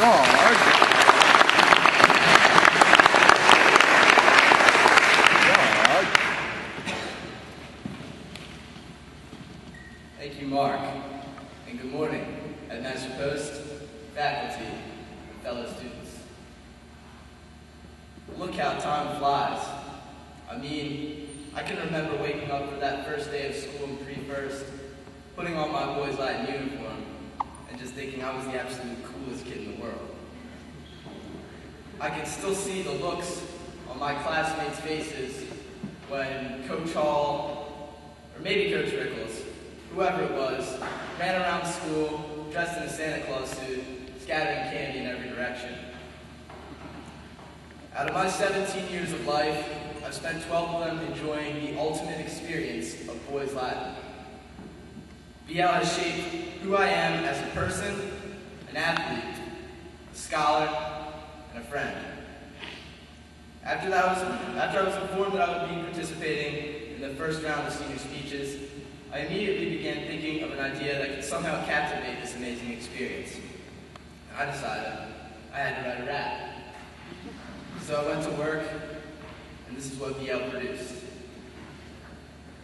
guard. Thank you, Mark, and good morning, Headmaster Post, faculty, and fellow students. Look how time flies. I mean, I can remember waking up for that first day of school in pre-first, putting on my Boys Latin uniform, and just thinking I was the absolute coolest kid in the world. I can still see the looks on my classmates' faces when Coach Hall, or maybe Coach Rickles, whoever it was, ran around school dressed in a Santa Claus suit, scattering candy in every direction. Out of my 17 years of life, I've spent 12 of them enjoying the ultimate experience of Boys Latin. BL has shaped who I am as a person, an athlete, a scholar, and a friend. After I was informed that I would be participating in the first round of senior speeches, I immediately began thinking of an idea that could somehow captivate this amazing experience. I decided I had to write a rap. So I went to work, and this is what BL produced.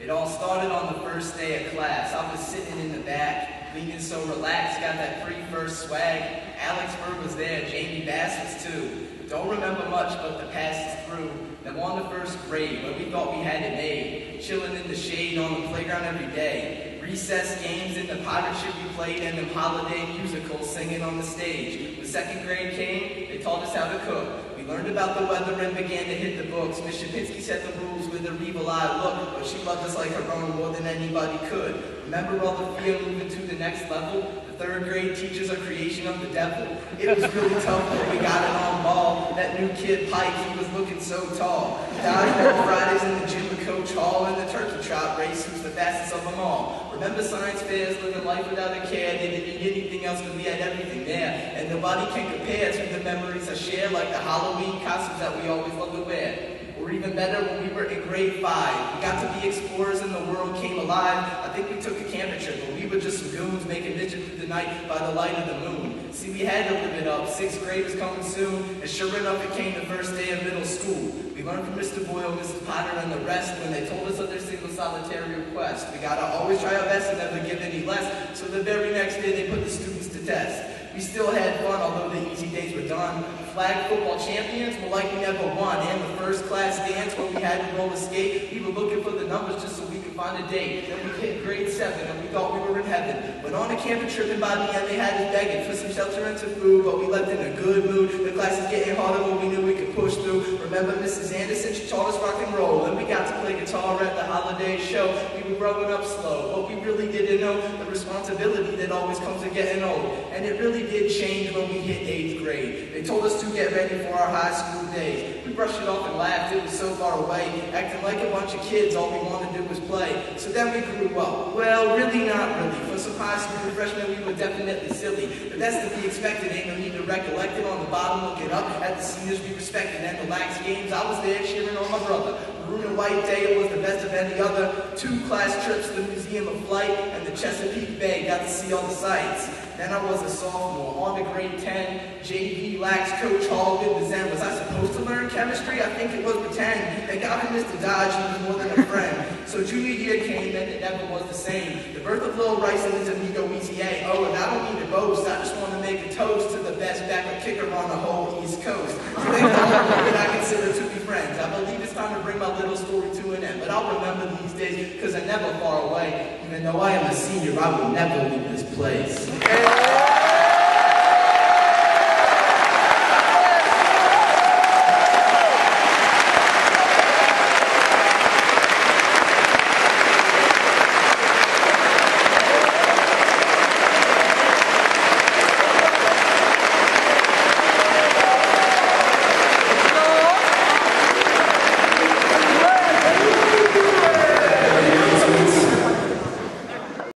It all started on the first day of class. I was sitting in the back, leaning so relaxed, got that pre-first swag. Alex Bird was there, Jamie Bass was too. Don't remember much, but the past is through. Then on the first grade, when we thought we had it made, chilling in the shade on the playground every day. Recess games and the pirate ship we played, and them holiday musicals singing on the stage. When second grade came, they taught us how to cook. We learned about the weather and began to hit the books. Miss Shapinsky set the rules with her evil-eyed look, but she loved us like her own more than anybody could. Remember all the fear moving to the next level? The third grade teaches a creation of the devil. It was really tough, but we got it on ball. That new kid, Pike, he was looking so tall. Dodgeball Fridays in the gym with Coach Hall, and the turkey trot race, who's the fastest of them all. Remember science fairs, living life without a care. They didn't need anything else because we had everything there. And nobody can compare to the memories I share, like the Halloween costumes that we always loved to wear. Or even better, when we were in grade 5. We got to be explorers and the world came alive. I think we took a camping trip, but we were just some goons making midget through the night by the light of the moon. See, we had to live it up. 6th grade was coming soon, and sure enough, it came the first day of middle school. We learned from Mr. Boyle, Mrs. Potter, and the rest when they told us of their single solitary request. We gotta always try our best and never give any less. So the very next day, they put the students to test. We still had fun, although the easy days were done. Flag football champions were like we never won. And the first class dance when we had to roller skate, we were looking for the numbers just so we could find a date. Then we hit grade 7 and we thought we were in heaven. Went on a camping trip and by the end they had us begging for some shelter and some food, but we left in a good mood. The class is getting harder, but we knew we could push through. Remember Mrs. Anderson, she taught us rock and roll. Then we got to play guitar at the holiday show. We were growing up slow, but we really didn't know the responsibility that always comes with getting old. And it really did change when we hit 8th grade. They told us to get ready for our high school days. We brushed it off and laughed, it was so far away. Acting like a bunch of kids, all we wanted to do was play. So then we grew up. Well, really not really. For some high school freshmen, we were definitely silly. But that's to be expected, ain't no need to recollect it. On the bottom, look it up. At the seniors we respected and the lax games, I was there cheering on my brother. Maroon and White Day, it was the best of any other. 2 class trips to the Museum of Flight and the Chesapeake Bay, got to see all the sights. Then I was a sophomore, on to grade 10, JV lax Coach Hall did the Zen. Was I supposed to learn chemistry? I think it was pretend. They got me Mr. Dodge, he was more than a friend. So junior year came and it never was the same. The birth of Lil Rice and his amigo ETA. Oh, and I don't mean to boast, I just want to make a toast to the best backup kicker on the whole East Coast. So they all that I consider to be friends. I believe it's time to bring my little story to an end. But I'll remember these days, because I'm never far away. Even though I am a senior, I will never leave this place.